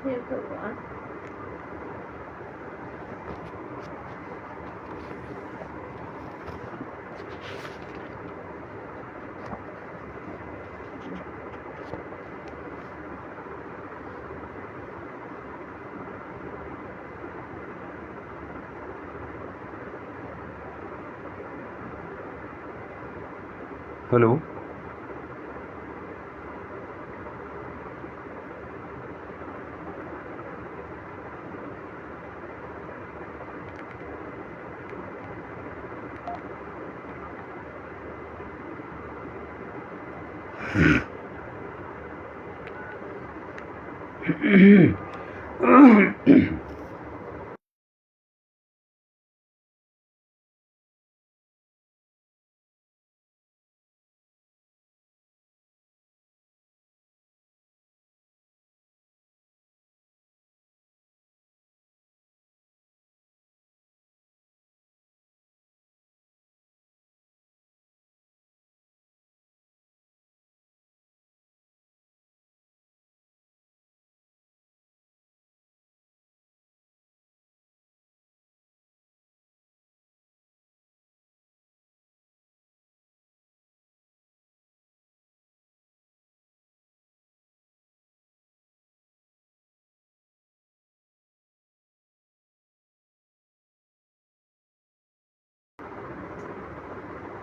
हे भगवान। हेलो।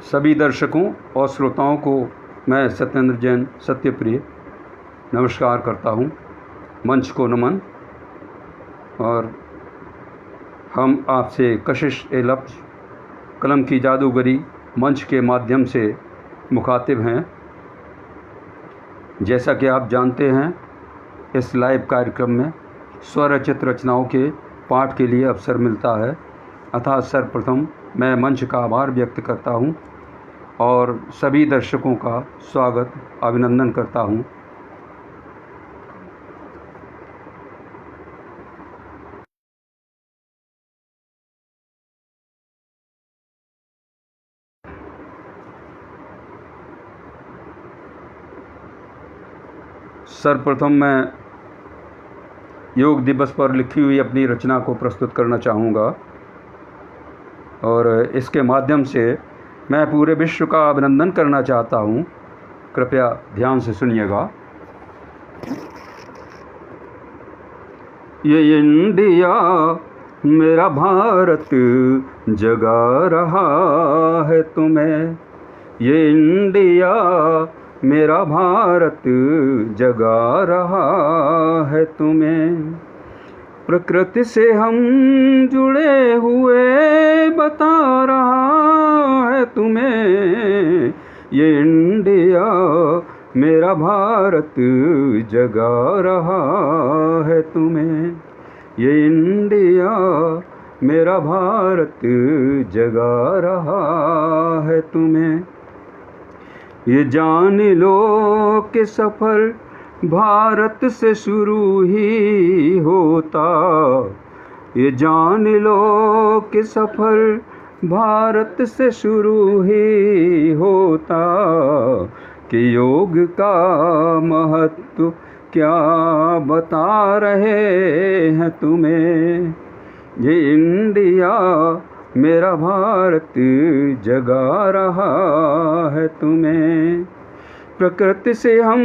सभी दर्शकों और श्रोताओं को मैं सत्येंद्र जैन सत्यप्रिय नमस्कार करता हूं। मंच को नमन। और हम आपसे कशिश ए लफ्ज़ कलम की जादूगरी मंच के माध्यम से मुखातिब हैं। जैसा कि आप जानते हैं, इस लाइव कार्यक्रम में स्वरचित रचनाओं के पाठ के लिए अवसर मिलता है। अतः सर्वप्रथम मैं मंच का आभार व्यक्त करता हूं और सभी दर्शकों का स्वागत अभिनंदन करता हूं। सर्वप्रथम मैं योग दिवस पर लिखी हुई अपनी रचना को प्रस्तुत करना चाहूँगा और इसके माध्यम से मैं पूरे विश्व का अभिनंदन करना चाहता हूँ। कृपया ध्यान से सुनिएगा। ये इंडिया मेरा भारत जगा रहा है तुम्हें। ये इंडिया मेरा भारत जगा रहा है तुम्हें। प्रकृति से हम जुड़े हुए बता रहा है तुम्हें। ये इंडिया मेरा भारत जगा रहा है तुम्हें। ये इंडिया मेरा भारत जगा रहा है तुम्हें। ये जान लो कि सफ़र भारत से शुरू ही होता। ये जान लो कि सफ़र भारत से शुरू ही होता। कि योग का महत्व क्या बता रहे हैं तुम्हें। ये इंडिया मेरा भारत जगा रहा है तुम्हें। प्रकृति से हम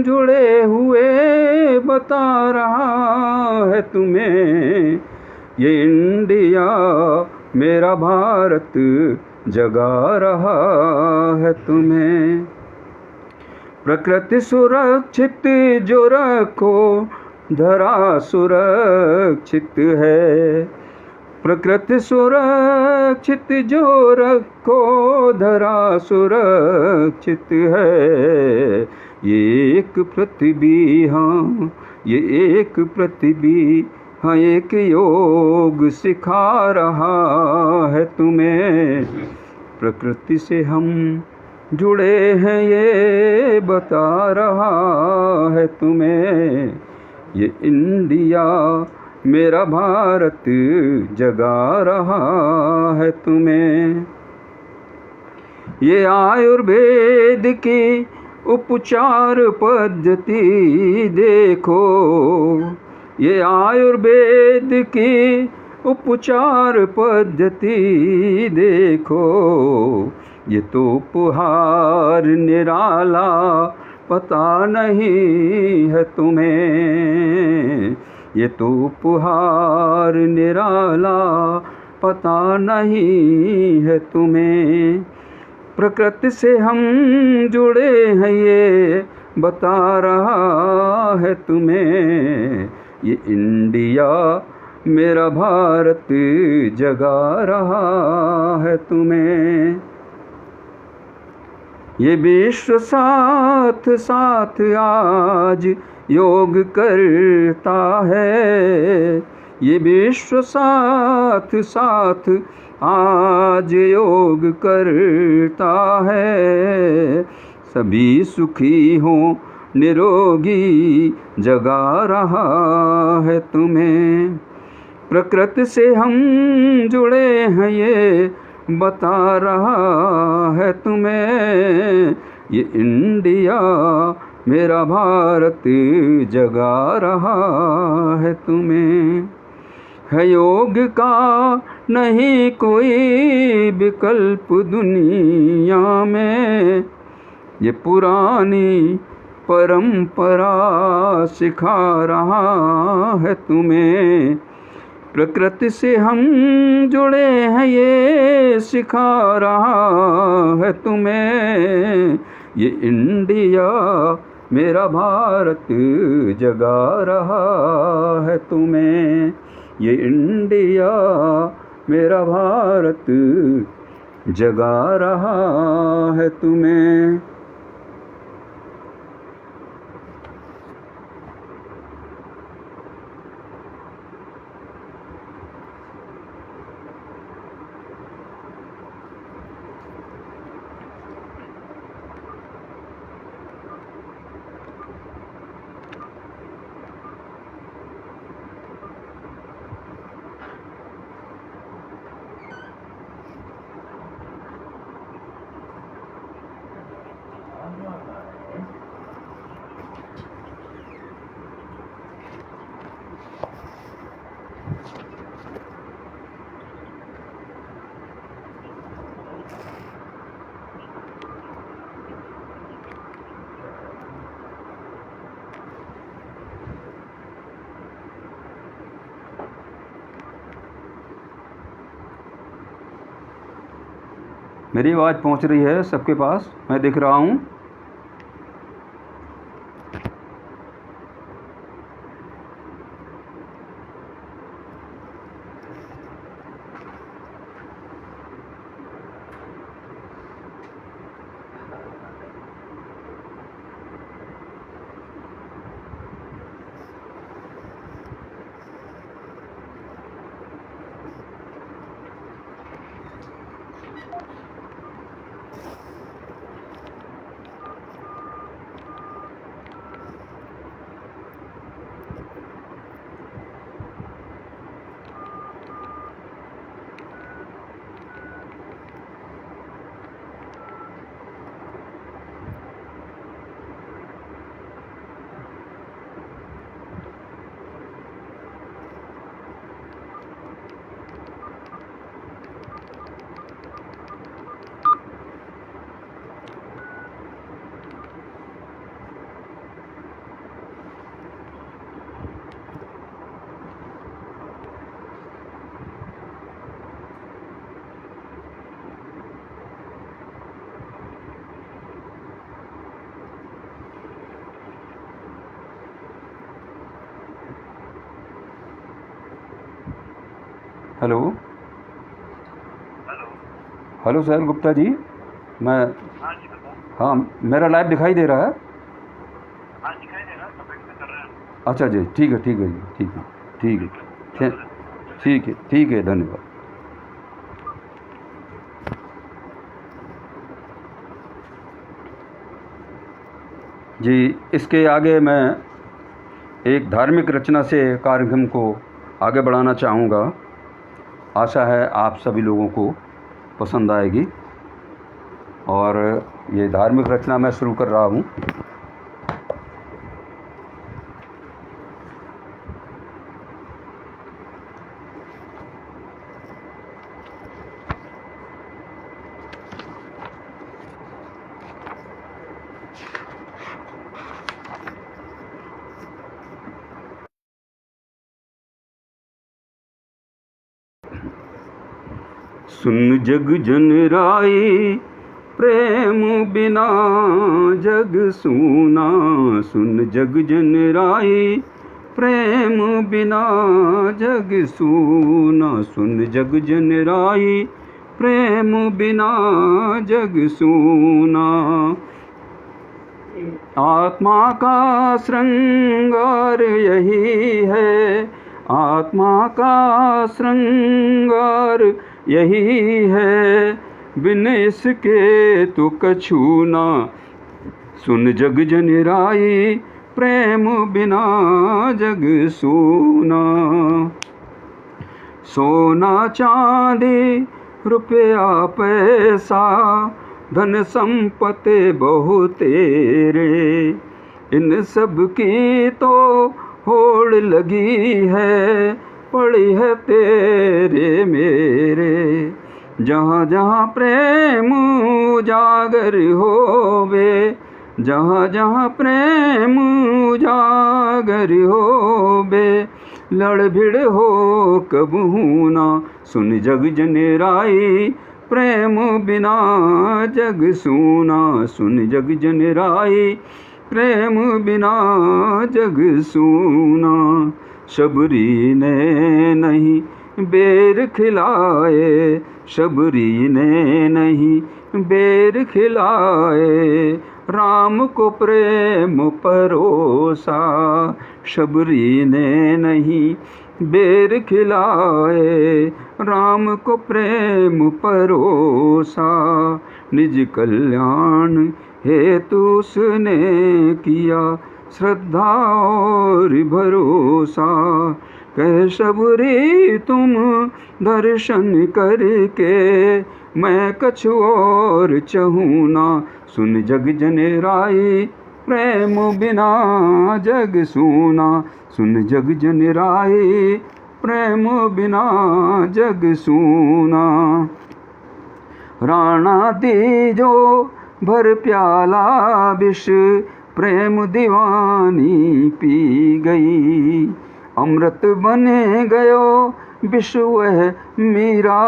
जुड़े हुए बता रहा है तुम्हें। ये इंडिया मेरा भारत जगा रहा है तुम्हें। प्रकृति सुरक्षित जो रखो धरा सुरक्षित है। प्रकृति सुरक्षित जो रखो धरा सुरक्षित है। ये एक पृथ्वी हाँ, ये एक पृथ्वी हाँ, एक योग सिखा रहा है तुम्हें। प्रकृति से हम जुड़े हैं ये बता रहा है तुम्हें। ये इंडिया मेरा भारत जगा रहा है तुम्हें। ये आयुर्वेद की उपचार पद्धति देखो। ये आयुर्वेद की उपचार पद्धति देखो, ये तो उपहार निराला पता नहीं है तुम्हें, ये तो उपहार निराला पता नहीं है तुम्हें। प्रकृति से हम जुड़े हैं ये बता रहा है तुम्हें, ये इंडिया मेरा भारत जगा रहा है तुम्हें। ये विश्व साथ साथ आज योग करता है, ये विश्व साथ साथ आज योग करता है। सभी सुखी हों निरोगी जगा रहा है तुम्हें। प्रकृति से हम जुड़े हैं ये बता रहा है तुम्हें, ये इंडिया मेरा भारत जगा रहा है तुम्हें। है योग का नहीं कोई विकल्प दुनिया में, ये पुरानी परंपरा सिखा रहा है तुम्हें। प्रकृति से हम जुड़े हैं ये सिखा रहा है तुम्हें, ये इंडिया मेरा भारत जगा रहा है तुम्हें, ये इंडिया मेरा भारत जगा रहा है तुम्हें। मेरी आवाज़ पहुंच रही है सबके पास, मैं दिख रहा हूं। Hello hello sir Gupta ji, मैं हाँ मेरा लाइव दिखाई दे रहा है? हाँ दिखाई दे रहा है, कमेंट में कर रहे हैं। अच्छा जी, ठीक है जी, ठीक है ठीक है ठीक है, धन्यवाद। जी, इसके आगे मैं एक धार्मिक रचना से कार्यक्रम को आगे बढ़ाना चाहूँगा। आशा है आप सभी लोगों को पसंद आएगी। और ये धार्मिक रचना मैं शुरू कर रहा हूँ। सुन जग जन राई प्रेम बिना जग सूना। सुन जग जन राई प्रेम बिना जग सूना। सुन जग जन राई प्रेम बिना जग सूना। आत्मा का श्रृंगार यही है, आत्मा का श्रृंगार यही है, बिन इसके तो कछु ना। सुन जग जन राई प्रेम बिना जग सूना। सोना चांदी रुपया पैसा धन संपत्ति बहुत तेरे, इन सब की तो होड़ लगी है, पड़ी है तेरे मेरे। जहाँ जहाँ प्रेम उजागर होवे, जहाँ जहाँ प्रेम उजागर होवे, लड़ भिड़ हो कबहू ना। सुन जग जन राई प्रेम बिना जग सूना। सुन जग जन राई प्रेम बिना जग सूना। शबरी ने नहीं बेर खिलाए, शबरी ने नहीं बेर खिलाए, राम को प्रेम परोसा। शबरी ने नहीं बेर खिलाए, राम को प्रेम परोसा। निज कल्याण हेतु उसने किया श्रद्धा और भरोसा। कह शबरी तुम दर्शन करके, मैं कछु और चहूँ ना। सुन जग जन राई प्रेम बिना जग सूना। सुन जग जन राई प्रेम बिना जग सूना। राणा दीजो भर प्याला विष, प्रेम दीवानी पी गई। अमृत बने गयो विष वह मीरा,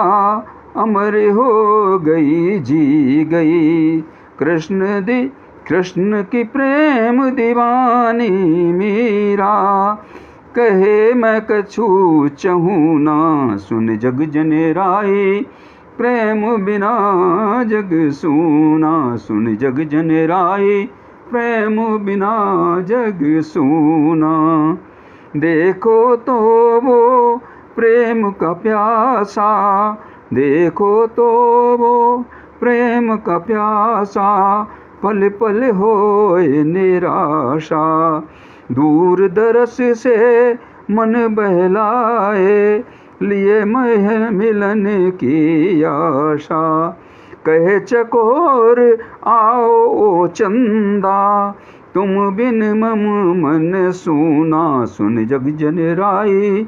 अमर हो गई जी गई। कृष्ण की प्रेम दीवानी मीरा, कहे मैं कछु चहूँ ना। सुन जग जन राई प्रेम बिना जग सूना। सुन जग जन राई प्रेम बिना जग सूना। देखो तो वो प्रेम का प्यासा, देखो तो वो प्रेम का प्यासा, पल पल होए निराशा। दूर दरस से मन बहलाए, लिए मैं मिलन की आशा। कहे चकोर आओ ओ चंदा, तुम बिन मम मन सूना। सुन जग जन राई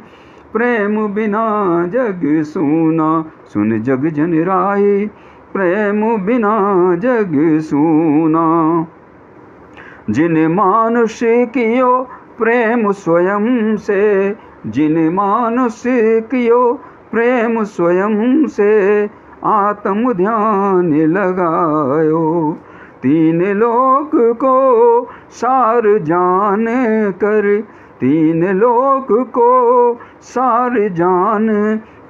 प्रेम बिना जग सूना। सुन जग जन राई प्रेम बिना जग सूना। जिन मानुष कियो प्रेम स्वयं से, जिन मानुष कियो प्रेम स्वयं से, आत्म ध्यान लगायो। तीन लोक को सार जान कर, तीन लोक को सार जान,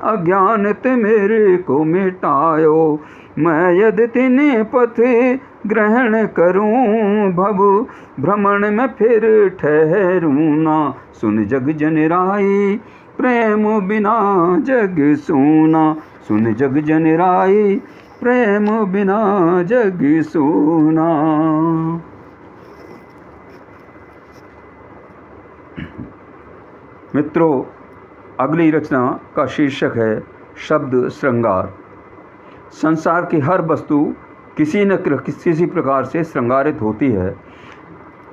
अज्ञानत मेरे को मिटायो। मैं यदि तीन पथ ग्रहण करूं, भव भ्रमण में फिर ठहरूं ना। सुन जग जन राई प्रेम बिना जग सूना। सुन जग जन राई प्रेम बिना जग सूना। मित्रों, अगली रचना का शीर्षक है शब्द श्रृंगार। संसार की हर वस्तु किसी न किसी प्रकार से श्रृंगारित होती है,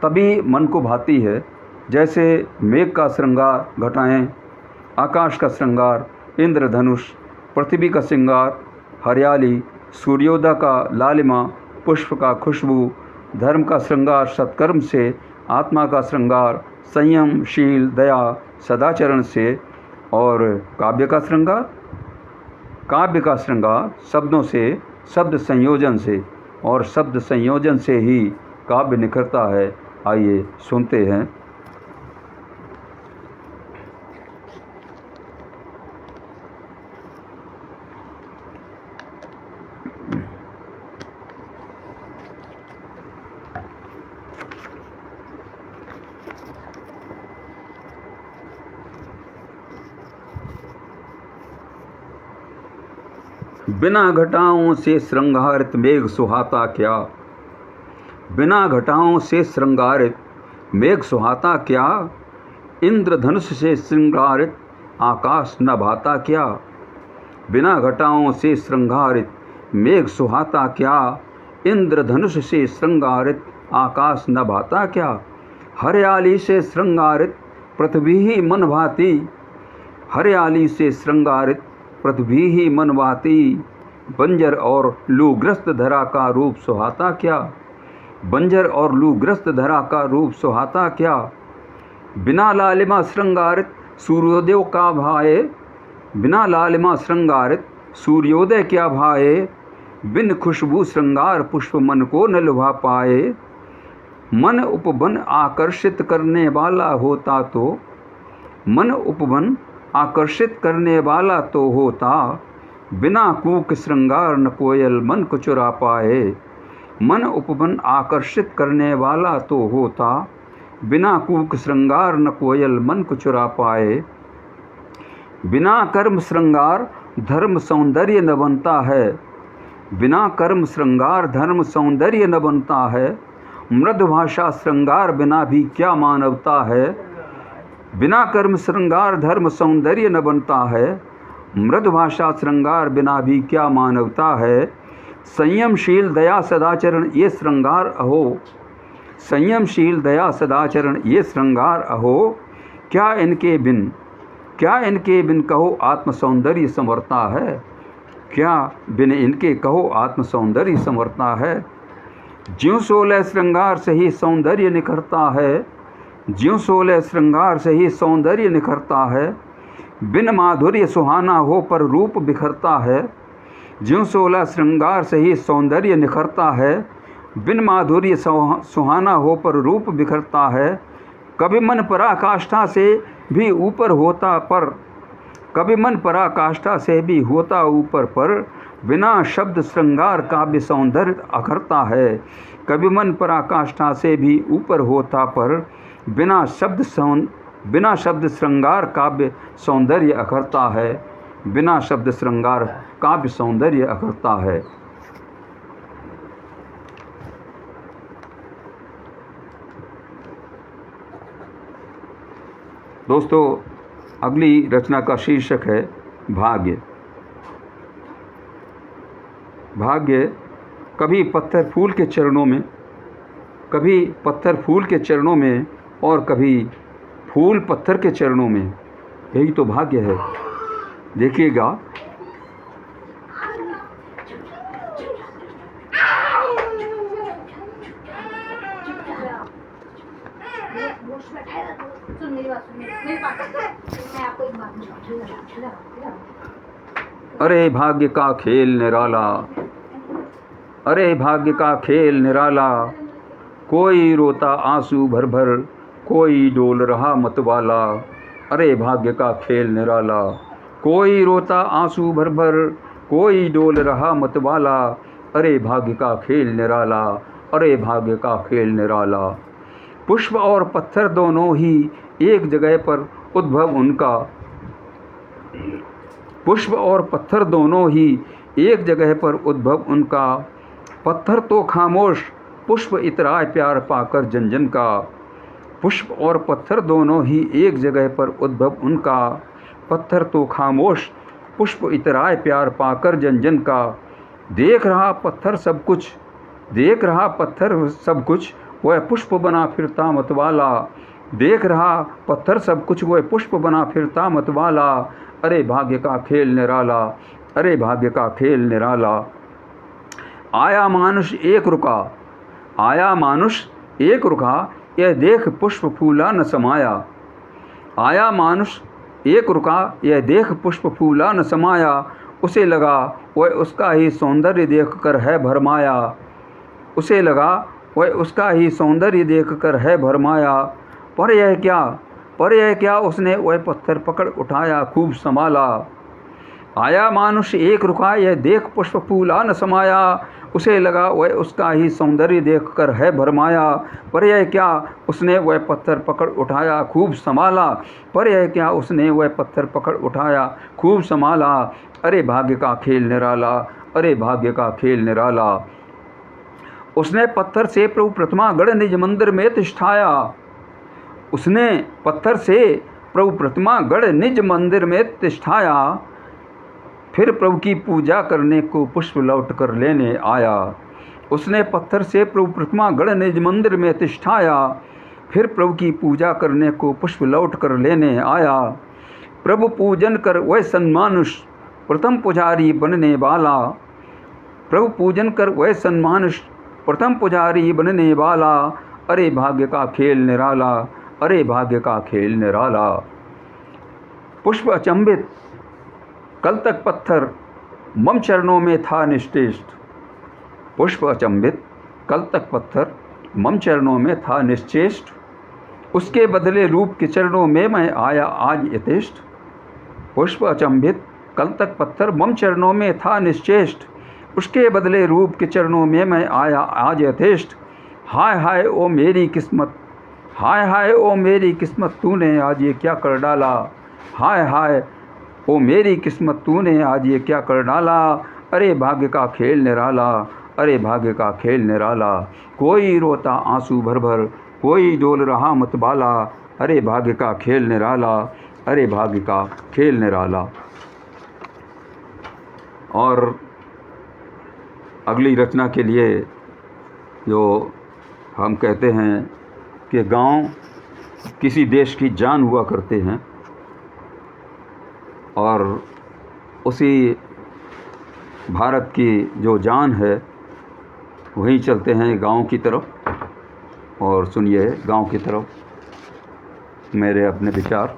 तभी मन को भाती है। जैसे मेघ का श्रृंगार घटाएं, आकाश का श्रृंगार इंद्रधनुष, पृथ्वी का श्रृंगार हरियाली, सूर्योदय का लालिमा, पुष्प का खुशबू, धर्म का श्रृंगार सत्कर्म से, आत्मा का श्रृंगार संयम, शील, दया, सदाचरण से, और काव्य का श्रृंगार काव्य का श्रृंगार शब्दों से, शब्द संयोजन से और शब्द संयोजन से ही काव्य निखरता है। आइए सुनते हैं। बिना घटाओं से श्रृंगारित मेघ सुहाता क्या, बिना घटाओं से श्रृंगारित मेघ सुहाता क्या, इंद्रधनुष से श्रृंगारित आकाश न भाता क्या। बिना घटाओं से श्रृंगारित मेघ सुहाता क्या, इंद्रधनुष से श्रृंगारित आकाश न भाता क्या। हरियाली से श्रृंगारित पृथ्वी ही मन भाती, हरियाली से श्रृंगारित पृथ्वी ही मन भाती। बंजर और लूग्रस्त धरा का रूप सुहाता क्या, बंजर और लूग्रस्त धरा का रूप सुहाता क्या। बिना लालिमा श्रृंगारित सूर्योदय का भाए, बिना लालिमा श्रृंगारित सूर्योदय क्या भाए। बिन खुशबू श्रृंगार पुष्प मन को न लुभा पाए। मन उपवन आकर्षित करने वाला होता तो, मन उपवन आकर्षित करने वाला तो होता। बिना कूक श्रृंगार न कोयल मन को चुरा पाए। मन उपवन आकर्षित करने वाला तो होता, बिना कूक श्रृंगार न कोयल मन को चुरा पाए। बिना कर्म श्रृंगार धर्म सौंदर्य न बनता है, बिना कर्म श्रृंगार धर्म सौंदर्य न बनता है। मृदु भाषा श्रृंगार बिना भी क्या मानवता है, बिना कर्म श्रृंगार धर्म सौंदर्य न बनता है। मृदु भाषा श्रृंगार बिना भी क्या मानवता है। संयमशील दया सदाचरण ये श्रृंगार अहो, संयमशील दया सदाचरण ये श्रृंगार अहो। क्या इनके बिन, क्या इनके बिन कहो आत्म सौंदर्य संवरता है, क्या बिन इनके कहो आत्म सौंदर्य संवरता है। ज्यों सोलह श्रृंगार से ही सौंदर्य निखरता है, ज्यों सोलह श्रृंगार से ही सौंदर्य निखरता है। बिन माधुर्य सुहाना हो पर रूप बिखरता है, ज्यों सोलह श्रृंगार से ही सौंदर्य निखरता है। बिन माधुर्य सुहाना हो पर रूप बिखरता है। कभी मन पराकाष्ठा से भी ऊपर होता पर, कभी मन पराकाष्ठा से भी होता ऊपर पर। बिना शब्द श्रृंगार काव्य सौंदर्य अखरता है। कभी मन पराकाष्ठा से भी ऊपर होता पर, बिना शब्द श्रृंगार काव्य सौंदर्य अखरता है, बिना शब्द श्रृंगार काव्य सौंदर्य अखरता है। दोस्तों, अगली रचना का शीर्षक है भाग्य। भाग्य कभी पत्थर फूल के चरणों में, कभी पत्थर फूल के चरणों में और कभी फूल पत्थर के चरणों में, यही तो भाग्य है। देखिएगा, अरे भाग्य का खेल निराला, अरे भाग्य का खेल निराला। कोई रोता आंसू भर भर, कोई डोल रहा मतवाला। अरे भाग्य का खेल निराला, कोई रोता आंसू भर भर, कोई डोल रहा मतवाला। अरे भाग्य का खेल निराला, अरे भाग्य का खेल निराला। पुष्प और पत्थर दोनों ही एक जगह पर उद्भव उनका, पुष्प और पत्थर दोनों ही एक जगह पर उद्भव उनका। पत्थर तो खामोश, पुष्प इतराए प्यार पाकर जन जन का। पुष्प और पत्थर दोनों ही एक जगह पर उद्भव उनका। पत्थर तो खामोश, पुष्प इतराए प्यार पाकर जन जन का। देख रहा पत्थर सब कुछ, देख रहा पत्थर सब कुछ, वह पुष्प बना फिरता मतवाला। देख रहा पत्थर सब कुछ, वह पुष्प बना फिरता मतवाला। अरे भाग्य का खेल निराला, अरे भाग्य का खेल निराला। आया मानुष एक रुका, आया मानुष एक रुका, यह देख पुष्प फूला न समाया। आया मानुष एक रुका, यह देख पुष्प फूला न समाया। उसे लगा वह उसका ही सौंदर्य देखकर है भरमाया। उसे लगा वह उसका ही सौंदर्य देखकर है भरमाया। पर यह क्या उसने वह पत्थर पकड़ उठाया खूब संभाला। आया मानुष एक रुका यह देख पुष्प फूला न समाया। उसे लगा वह उसका ही सौंदर्य देखकर है भरमाया। पर यह क्या उसने वह पत्थर पकड़ उठाया खूब संभाला। पर यह क्या उसने वह पत्थर पकड़ उठाया खूब संभाला। अरे भाग्य का खेल निराला, अरे भाग्य का खेल निराला। उसने पत्थर से प्रभु प्रतिमा गढ़ निज मंदिर में तिष्ठाया। उसने पत्थर से प्रभु प्रतिमा गढ़ निज मंदिर में तिष्ठाया। फिर प्रभु की पूजा करने को पुष्प लौट कर लेने आया। उसने पत्थर से प्रभु प्रतिमा गढ़ निज मंदिर में तिष्ठाया। फिर प्रभु की पूजा करने को पुष्प लौट कर लेने आया। प्रभु पूजन कर वह सन्मानुष प्रथम पुजारी बनने वाला। प्रभु पूजन कर वह सन्मानुष प्रथम पुजारी बनने वाला। अरे भाग्य का खेल निराला, अरे भाग्य का खेल निराला। पुष्प अचंभित कल तक पत्थर मम चरणों में था निश्चेष्ट। पुष्प अचंभित कल तक पत्थर मम चरणों में था निश्चेष्ट। उसके बदले रूप के चरणों में मैं आया आज यथेष्ट। पुष्प अचंभित कल तक पत्थर मम चरणों में था निश्चेष्ट। उसके बदले रूप के चरणों में मैं आया आज यथेष्ट। हाय हाय ओ मेरी किस्मत, हाय हाय ओ मेरी किस्मत, तूने आज ये क्या कर डाला। हाय हाय ओ मेरी किस्मत, तूने आज ये क्या कर डाला। अरे भाग्य का खेल निराला, अरे भाग्य का खेल निराला। कोई रोता आंसू भर भर, कोई डोल रहा मत बाला। अरे भाग्य का खेल निराला, अरे भाग्य का खेल निराला। और अगली रचना के लिए जो हम कहते हैं कि गांव किसी देश की जान हुआ करते हैं, और उसी भारत की जो जान है वहीं चलते हैं गांव की तरफ। और सुनिए गांव की तरफ मेरे अपने विचार।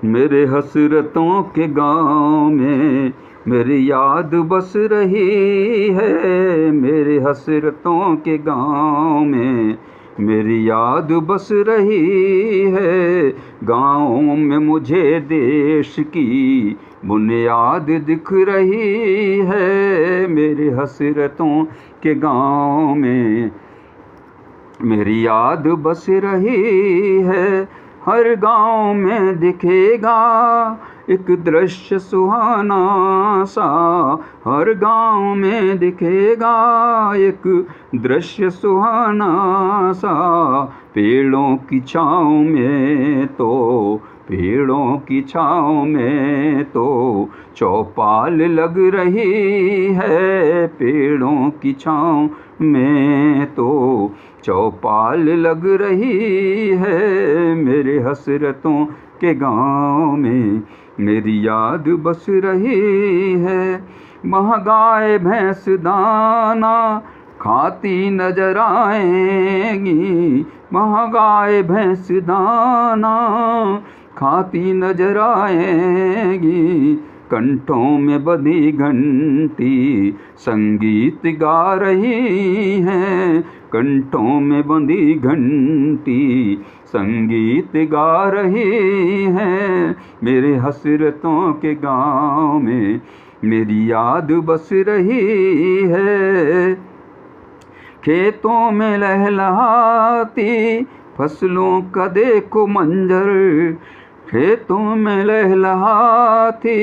मेरे हसरतों के गांव में मेरी याद बस रही है। मेरे हसरतों के गांव में मेरी याद बस रही है। गाँव में मुझे देश की बुनियाद दिख रही है। मेरे हसरतों के गांव में मेरी याद बस रही है। हर गांव में दिखेगा एक दृश्य सुहाना सा। हर गांव में दिखेगा एक दृश्य सुहाना सा। पेड़ों की छाँव में तो, पेड़ों की छाँव में तो चौपाल लग रही है। पेड़ों की छाँव में तो चौपाल लग रही है। मेरे हसरतों के गाँव में मेरी याद बस रही है। वहाँ गाय भैंस दाना खाती नजर आएंगी। वहाँ गाय भैंस दाना खाती नजर आएंगी। कंठों में बंधी घंटी संगीत गा रही हैं। कंठों में बंधी घंटी संगीत गा रही हैं। मेरे हसरतों के गाँव में मेरी याद बस रही है। खेतों में लहलहाती फसलों का देखो मंजर। खेतों में लहलहाती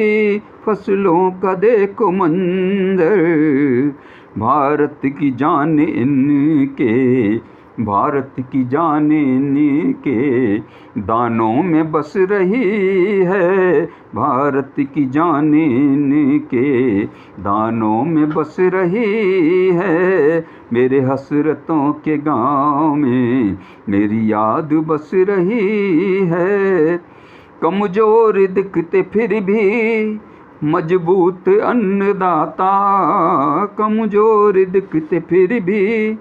फसलों का देखो मंजर। भारत की जान इनके, भारत की जान इनके दानों में बस रही है। भारत की जान इनके दानों में बस रही है। मेरे हसरतों के गाँव में मेरी याद बस रही है। कमजोर दिखते फिर भी मजबूत अन्नदाता। कमजोर दिखते फिर भी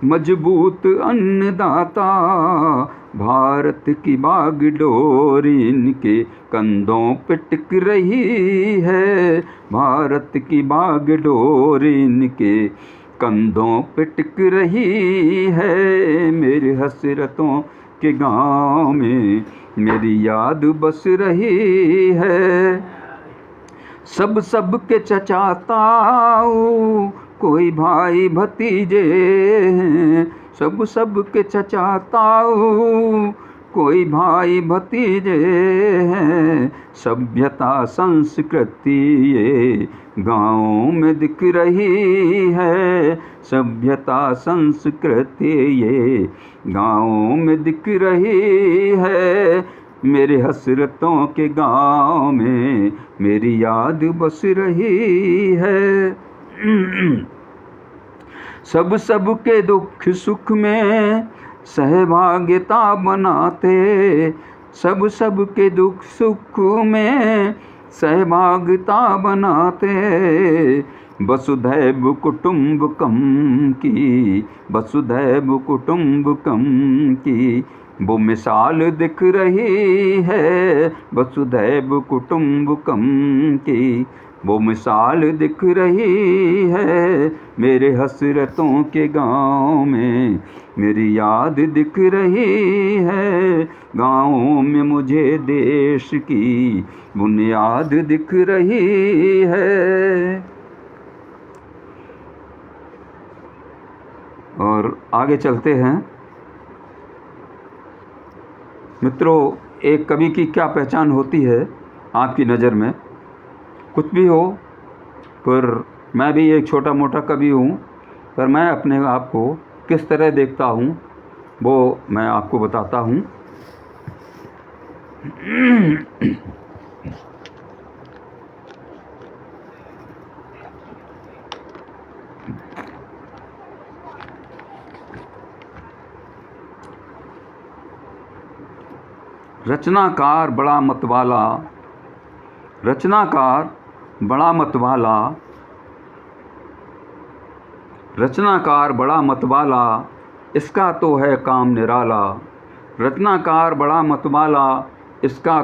मजबूत अन्नदाता, भारत की बागडोर इनके कंधों पे टिक रही है। भारत की बागडोर इनके कंधों पे टिक रही है। मेरी हसरतों के गांव में मेरी याद बस रही है। सब के चचा ताऊ कोई भाई भतीजे हैं। सब के चचा ताऊ कोई भाई भतीजे हैं। सभ्यता संस्कृति ये गाँव में दिख रही है। सभ्यता संस्कृति ये गाँव में दिख रही है। मेरे हसरतों के गाँव में मेरी याद बस रही है। सब के दुख सुख में सहभागिता बनाते। सब के दुख सुख में सहभागिता बनाते। वसुधैव कुटुम्बकम की, वसुधैव कुटुम्बकम की वो मिसाल दिख रही है। वसुधैव कुटुम्बकम की वो मिसाल दिख रही है। मेरे हसरतों के गाँव में मेरी याद दिख रही है। गाँव में मुझे देश की बुनियाद दिख रही है। और आगे चलते हैं। मित्रों, एक कवि की क्या पहचान होती है आपकी नज़र में? कुछ भी हो, पर मैं भी एक छोटा मोटा कवि हूँ, पर मैं अपने आप को किस तरह देखता हूँ वो मैं आपको बताता हूँ। रचनाकार बड़ा मतवाला, रचनाकार बड़ा मतवाला, रचनाकार बड़ा मतवाला, इसका तो है काम निराला। रचनाकार बड़ा मतवाला, इसका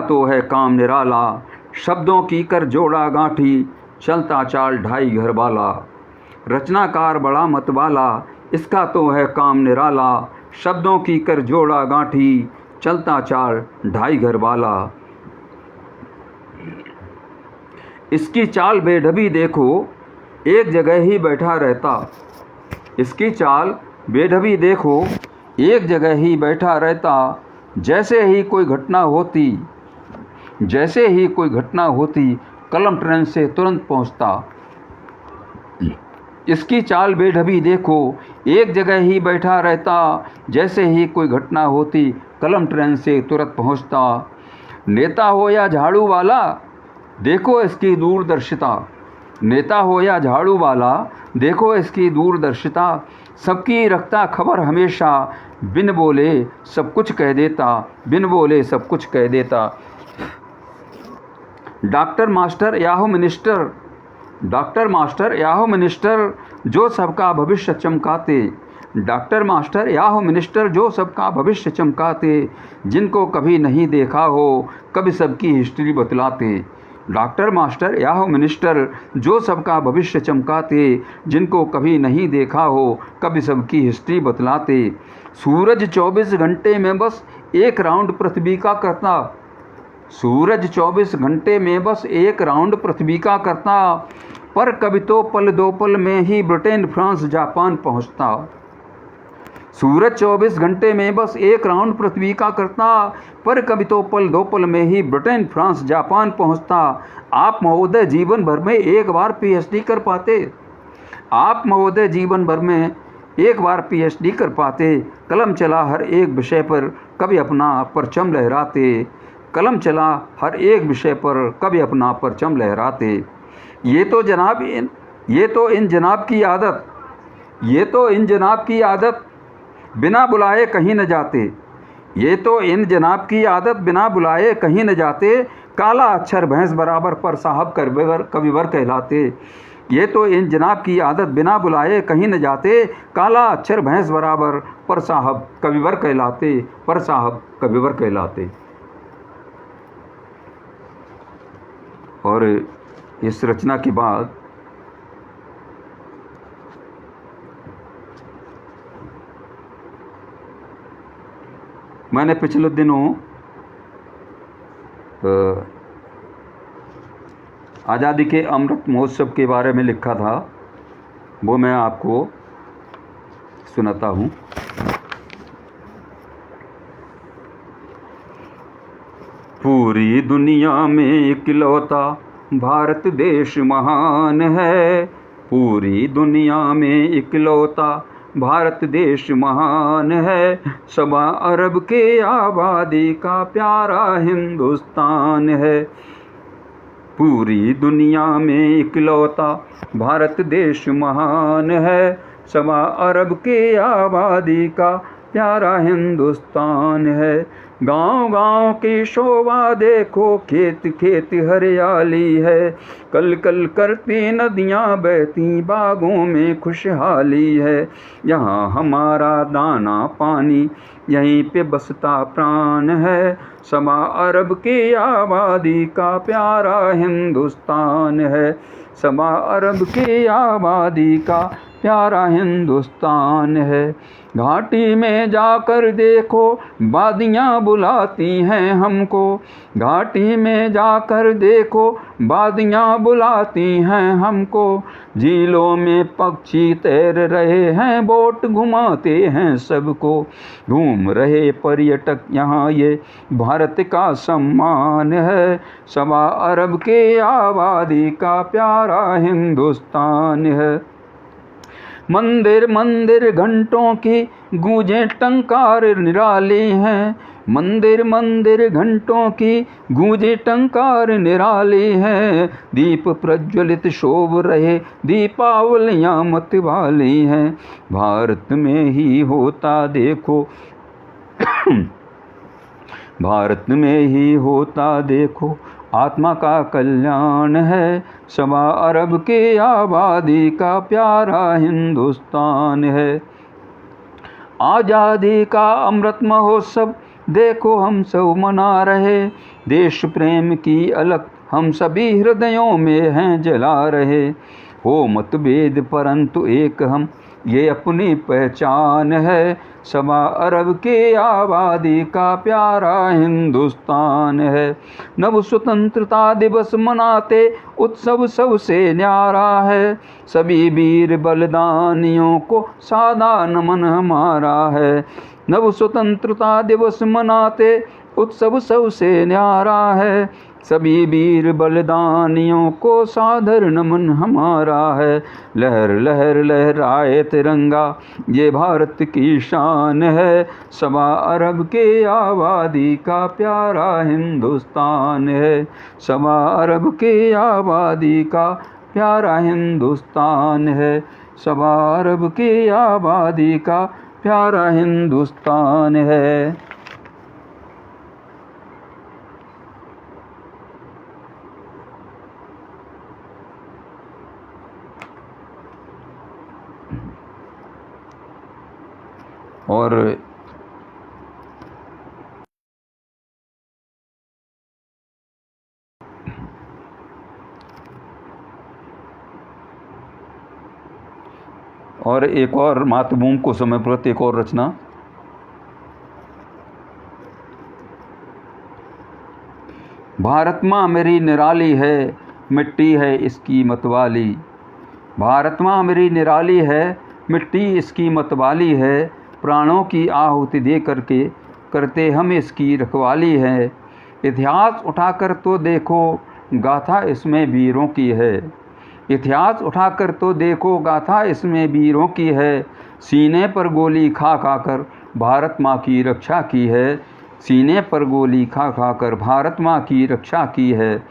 तो है काम निराला। शब्दों की कर जोड़ा गांठी, चलता चाल ढाई घर वाला। रचनाकार बड़ा मतवाला, इसका तो है काम निराला। शब्दों की कर जोड़ा गांठी, चलता चाल ढाई घर वाला। इसकी चाल बेढबी देखो, एक जगह ही बैठा रहता। इसकी चाल बेढबी देखो, एक जगह ही बैठा रहता। जैसे ही कोई घटना होती, कलम ट्रेन से तुरंत पहुंचता। इसकी चाल बेढबी देखो, एक जगह ही बैठा रहता। जैसे ही कोई घटना होती, कलम ट्रेन से तुरंत पहुंचता। नेता हो या झाड़ू वाला, देखो इसकी दूरदर्शिता। नेता हो या झाड़ू वाला, देखो इसकी दूरदर्शिता। सबकी रखता खबर हमेशा, बिन बोले सब कुछ कह देता। बिन बोले सब कुछ कह देता। डॉक्टर मास्टर या हो मिनिस्टर, डॉक्टर मास्टर या हो मिनिस्टर, जो सबका भविष्य चमकाते। डॉक्टर मास्टर या हो मिनिस्टर, जो सबका भविष्य चमकाते। जिनको कभी नहीं देखा हो, कभी सबकी हिस्ट्री बतलाते। डॉक्टर मास्टर या हो मिनिस्टर, जो सबका भविष्य चमकाते। जिनको कभी नहीं देखा हो, कभी सबकी हिस्ट्री बतलाते। सूरज 24 घंटे में बस एक राउंड पृथ्वी का करता। सूरज 24 घंटे में बस एक राउंड पृथ्वी का करता। पर कभी तो पल दो पल में ही ब्रिटेन, फ्रांस, जापान पहुंचता। सूरज 24 घंटे में बस एक राउंड पृथ्वी का करता। पर कभी तो पल दो पल में ही ब्रिटेन, फ्रांस, जापान पहुंचता। आप महोदय जीवन भर में एक बार पीएचडी कर पाते। आप महोदय जीवन भर में एक बार पीएचडी कर पाते। कलम चला हर एक विषय पर, कभी अपना परचम लहराते। कलम चला हर एक विषय पर, कभी अपना परचम लहराते। ये तो इन जनाब की आदत बिना बुलाए कहीं न जाते। ये तो इन जनाब की आदत बिना बुलाए कहीं न जाते। काला अक्षर भैंस बराबर पर साहब कविवर कहलाते। ये तो इन जनाब की आदत बिना बुलाए कहीं न जाते, काला अक्षर भैंस बराबर, पर साहब कविवर कहलाते, पर साहब कविवर कहलाते। और इस रचना के बाद मैंने पिछले दिनों आज़ादी के अमृत महोत्सव के बारे में लिखा था, वो मैं आपको सुनाता हूँ। पूरी दुनिया में इकलौता भारत देश महान है, पूरी दुनिया में इकलौता भारत देश महान है, सवा अरब के आबादी का प्यारा हिंदुस्तान है। पूरी दुनिया में इकलौता भारत देश महान है, सवा अरब के आबादी का प्यारा हिंदुस्तान है। गांव गांव की शोभा देखो, खेत खेत हरियाली है, कल कल करती नदियां बहती बागों में खुशहाली है। यहाँ हमारा दाना पानी यहीं पे बसता प्राण है, सवा अरब की आबादी का प्यारा हिंदुस्तान है, सवा अरब की आबादी का प्यारा हिंदुस्तान है। घाटी में जाकर देखो वादियाँ बुलाती हैं हमको, घाटी में जाकर देखो वादियाँ बुलाती हैं हमको, झीलों में पक्षी तैर रहे हैं, बोट घुमाते हैं सबको, घूम रहे पर्यटक यहाँ ये भारत का सम्मान है, सवा अरब के आबादी का प्यारा हिंदुस्तान है। मंदिर मंदिर घंटों की गूंजें टंकार निराली हैं, मंदिर मंदिर घंटों की गूंजें टंकार निराली हैं, दीप प्रज्वलित शोभ रहे दीपावलियाँ मत वाली हैं। भारत में ही होता देखो भारत में ही होता देखो आत्मा का कल्याण है, सवा अरब के आबादी का प्यारा हिंदुस्तान है। आज़ादी का अमृत महोत्सव देखो हम सब मना रहे, देश प्रेम की अलख हम सभी हृदयों में हैं जला रहे। हो मतभेद परंतु एक हम ये अपनी पहचान है, सवा अरब के आबादी का प्यारा हिंदुस्तान है। नव स्वतंत्रता दिवस मनाते उत्सव सबसे न्यारा है, सभी वीर बलिदानियों को सादा नमन हमारा है। नव स्वतंत्रता दिवस मनाते उत्सव सबसे न्यारा है, सभी वीर बलिदानियों को सादर नमन हमारा है। लहर लहर लहराए तिरंगा ये भारत की शान है, सवा अरब के आबादी का प्यारा हिंदुस्तान है, सवा अरब के आबादी का प्यारा हिंदुस्तान है, सवा अरब के आबादी का प्यारा हिंदुस्तान है। और एक और मातृभूमि को समर्पित एक और रचना। भारत माँ मेरी निराली है, मिट्टी है इसकी मतवाली, भारत माँ मेरी निराली है, मिट्टी इसकी मतवाली है, प्राणों की आहुति दे करके करते हम इसकी रखवाली है। इतिहास उठाकर तो देखो गाथा इसमें वीरों की है, इतिहास उठाकर तो देखो गाथा इसमें वीरों की है, सीने पर गोली खा खा कर भारत माँ की रक्षा की है, सीने पर गोली खा खा कर भारत माँ की रक्षा की है।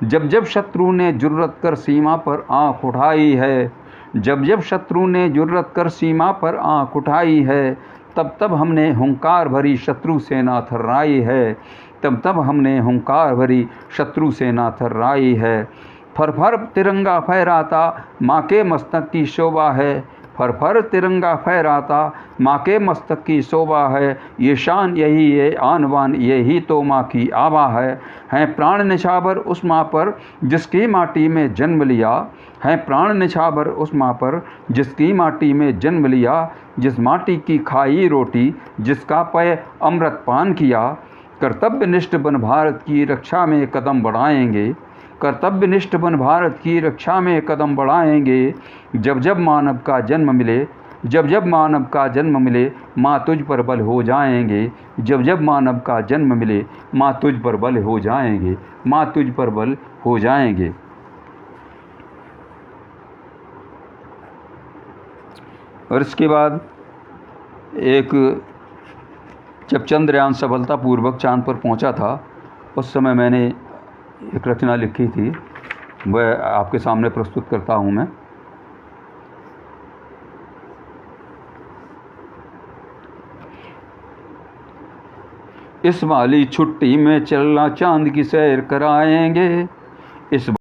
जब जब शत्रु ने जुर्रत कर सीमा पर आँख उठाई है, जब जब शत्रु ने जुर्रत कर सीमा पर आँख उठाई है, तब तब हमने हुंकार भरी शत्रु सेना थर्राई है, तब तब हमने हुंकार भरी शत्रु सेना थर्राई है। फर फर तिरंगा फहराता माँ के मस्तक की शोभा है, फर फर तिरंगा फहराता माँ के मस्तक की शोभा है। ये शान यही है आन बान यही तो माँ की आभा है प्राण निछावर उस माँ पर जिसकी माटी में जन्म लिया, है प्राण निछावर उस माँ पर जिसकी माटी में जन्म लिया। जिस माटी की खाई रोटी जिसका पेय अमृत पान किया, कर्तव्यनिष्ठ बन भारत की रक्षा में कदम बढ़ाएंगे, कर्तव्यनिष्ठ बन भारत की रक्षा में कदम बढ़ाएंगे। जब जब मानव का जन्म मिले, जब जब मानव का जन्म मिले माँ तुझ पर बल हो जाएंगे, जब जब मानव का जन्म मिले माँ तुझ पर बल हो जाएंगे, माँ तुझ पर बल हो जाएंगे। और इसके बाद जब चंद्रयान सफलतापूर्वक चांद पर पहुंचा था उस समय मैंने एक रचना लिखी थी, वह आपके सामने प्रस्तुत करता हूं मैं। इस वाली छुट्टी में चलना चांद की सैर कराएंगे, इस